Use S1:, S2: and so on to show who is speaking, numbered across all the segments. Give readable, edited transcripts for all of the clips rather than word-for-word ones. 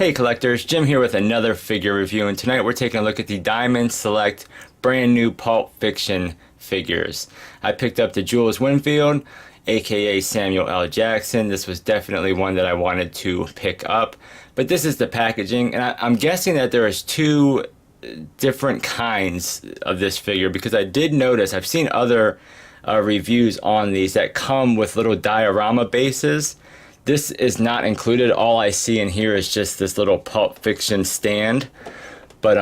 S1: Hey collectors, Jim here with another figure review, and tonight we're taking a look at the Diamond Select brand new Pulp Fiction figures. I picked up the Jules Winnfield, aka Samuel L. Jackson. This was definitely one that I wanted to pick up, but this is the packaging, and I'm guessing that there is two different kinds of this figure, because I did notice, I've seen other reviews on these that come with little diorama bases. This is not included. All I see in here is just this little Pulp Fiction stand. But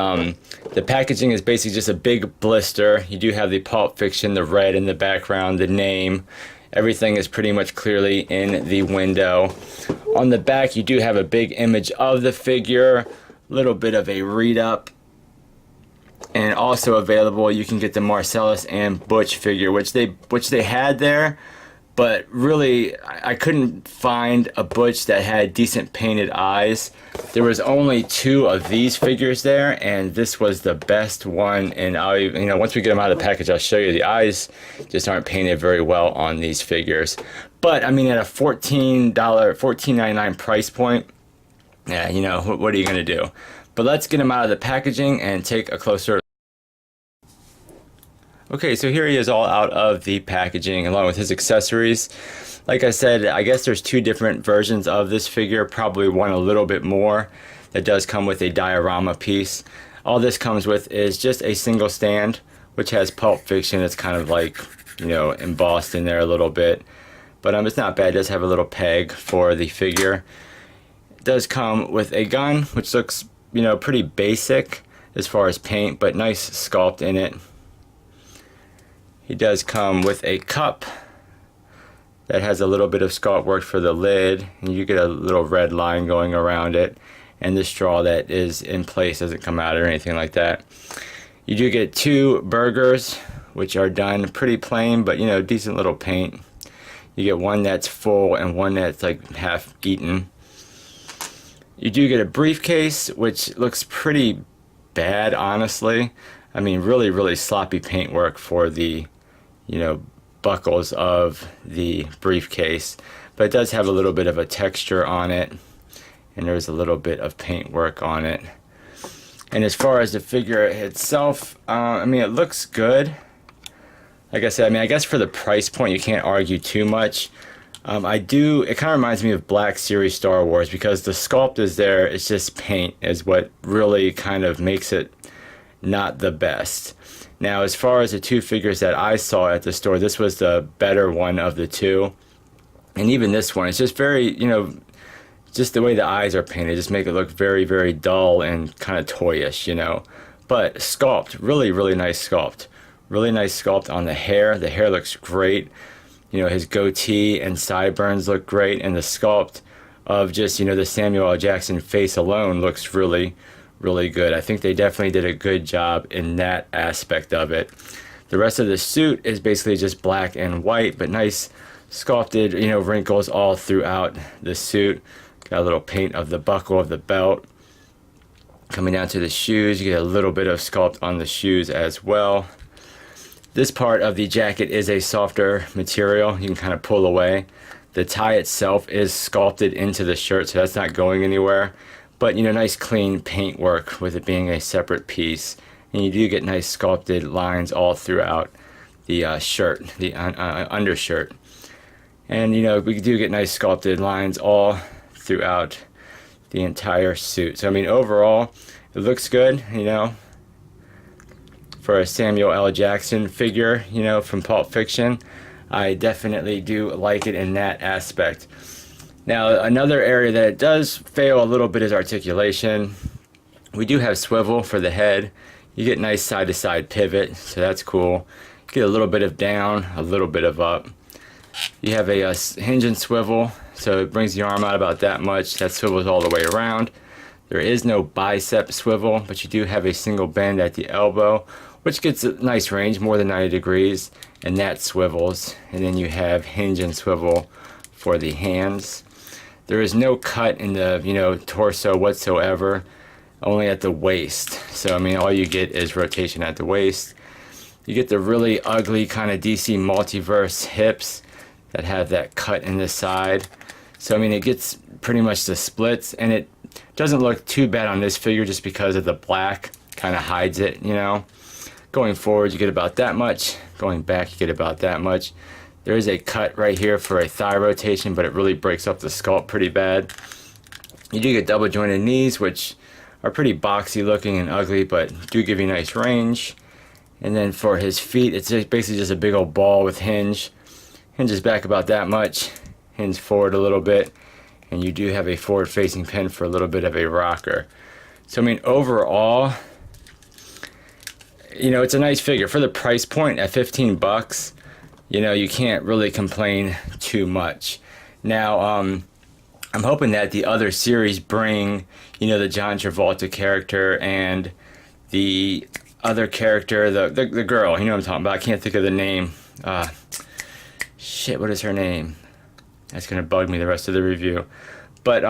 S1: the packaging is basically just a big blister. You do have the Pulp Fiction, the red in the background, the name. Everything is pretty much clearly in the window. On the back, you do have a big image of the figure, a little bit of a read-up. And also available, you can get the Marcellus and Butch figure, which they had there. But really, I couldn't find a Butch that had decent painted eyes. There was only two of these figures there, and this was the best one. And once we get them out of the package, I'll show you. The eyes just aren't painted very well on these figures. But I mean, at a $14.99 price point, yeah, what are you gonna do? But let's get them out of the packaging and take a closer. Okay, so here he is all out of the packaging along with his accessories. Like I said, I guess there's two different versions of this figure, probably one a little bit more that does come with a diorama piece. All this comes with is just a single stand, which has Pulp Fiction. It's kind of like, embossed in there a little bit. But it's not bad. It does have a little peg for the figure. It does come with a gun, which looks, pretty basic as far as paint, but nice sculpt in it. He does come with a cup that has a little bit of sculpt work for the lid, and you get a little red line going around it, and the straw that is in place doesn't come out or anything like that. You do get two burgers, which are done pretty plain, but decent little paint. You get one that's full and one that's like half eaten. You do get a briefcase, which looks pretty bad, honestly. I mean, really sloppy paintwork for the buckles of the briefcase, but it does have a little bit of a texture on it, and there's a little bit of paint work on it. And as far as the figure itself, it looks good. Like I said, I guess for the price point, you can't argue too much. It kind of reminds me of Black Series Star Wars, because the sculpt is there, it's just paint is what really kind of makes it not the best. Now, as far as the two figures that I saw at the store, this was the better one of the two. And even this one, it's just very, just the way the eyes are painted, just make it look very, very dull and kind of toyish, But sculpt, really nice sculpt. Really nice sculpt on the hair. The hair looks great. His goatee and sideburns look great. And the sculpt of just, the Samuel L. Jackson face alone looks really good. I think they definitely did a good job in that aspect of it. The rest of the suit is basically just black and white, but nice sculpted, wrinkles all throughout the suit. Got a little paint of the buckle of the belt. Coming down to the shoes, you get a little bit of sculpt on the shoes as well. This part of the jacket is a softer material. You can kind of pull away. The tie itself is sculpted into the shirt, so that's not going anywhere. But nice clean paint work with it being a separate piece, and you do get nice sculpted lines all throughout the shirt, the undershirt, and we do get nice sculpted lines all throughout the entire suit. So overall, it looks good, for a Samuel L. Jackson figure, from Pulp Fiction. I definitely do like it in that aspect. Now, another area that it does fail a little bit is articulation. We do have swivel for the head. You get nice side-to-side pivot, so that's cool. You get a little bit of down, a little bit of up. You have a hinge and swivel, so it brings the arm out about that much. That swivels all the way around. There is no bicep swivel, but you do have a single bend at the elbow, which gets a nice range, more than 90 degrees, and that swivels. And then you have hinge and swivel for the hands. There is no cut in the torso whatsoever, only at the waist. So all you get is rotation at the waist. You get the really ugly kind of DC Multiverse hips that have that cut in the side. So it gets pretty much the splits, and it doesn't look too bad on this figure just because of the black kind of hides it, you know. Going forward, you get about that much. Going back, you get about that much. There is a cut right here for a thigh rotation, but it really breaks up the sculpt pretty bad. You do get double jointed knees, which are pretty boxy looking and ugly, but do give you nice range. And then for his feet, it's basically just a big old ball with hinge. Hinges back about that much, hinge forward a little bit, and you do have a forward facing pin for a little bit of a rocker. So I mean, overall, you know, it's a nice figure. For the price point at 15 bucks, you know, you can't really complain too much. Now, I'm hoping that the other series bring, you know, the John Travolta character and the other character, the girl, you know what I'm talking about. I can't think of the name. Shit, what is her name? That's gonna bug me the rest of the review. But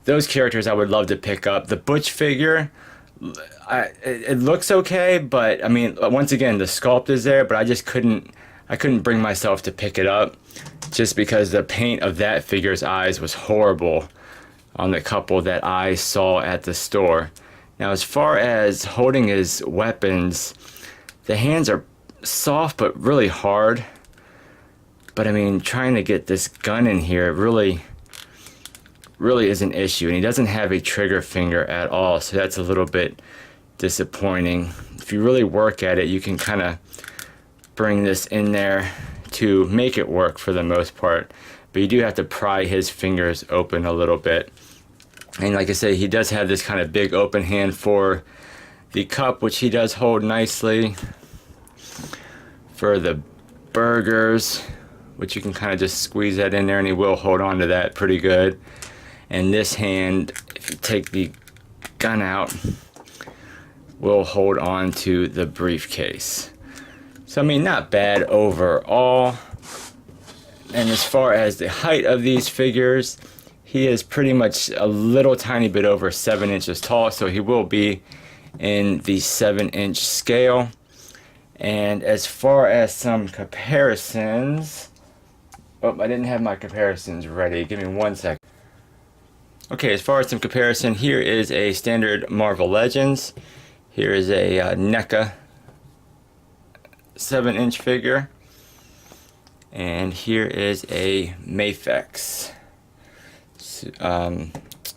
S1: those characters I would love to pick up. The Butch figure, it looks okay, but I mean, once again, the sculpt is there, but I couldn't bring myself to pick it up just because the paint of that figure's eyes was horrible on the couple that I saw at the store. Now, as far as holding his weapons, the hands are soft but really hard. But I mean, trying to get this gun in here really is an issue. And he doesn't have a trigger finger at all, so that's a little bit disappointing. If you really work at it, you can kind of bring this in there to make it work for the most part. But you do have to pry his fingers open a little bit. And like I say, he does have this kind of big open hand for the cup, which he does hold nicely. For the burgers, which you can kind of just squeeze that in there and he will hold on to that pretty good. And this hand, if you take the gun out, will hold on to the briefcase. So I mean, not bad overall. And as far as the height of these figures, he is pretty much a little tiny bit over 7 inches tall, so he will be in the 7-inch scale. And as far as some comparisons, oh, I didn't have my comparisons ready. Give me 1 second. Okay, as far as some comparison, here is a standard Marvel Legends. Here is a NECA 7-inch figure. And here is a Mafex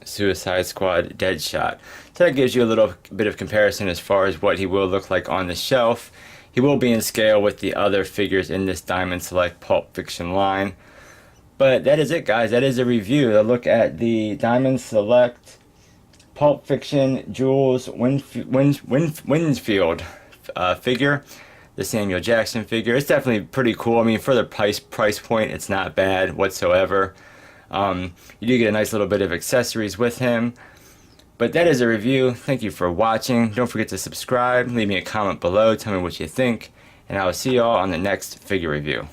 S1: Suicide Squad Deadshot. So that gives you a little bit of comparison as far as what he will look like on the shelf. He will be in scale with the other figures in this Diamond Select Pulp Fiction line. But that is it, guys. That is a review. A look at the Diamond Select Pulp Fiction Jules Winnfield figure. The Samuel Jackson figure. It's definitely pretty cool. I mean, for the price point, it's not bad whatsoever. You do get a nice little bit of accessories with him. But that is a review. Thank you for watching. Don't forget to subscribe. Leave me a comment below. Tell me what you think. And I will see you all on the next figure review.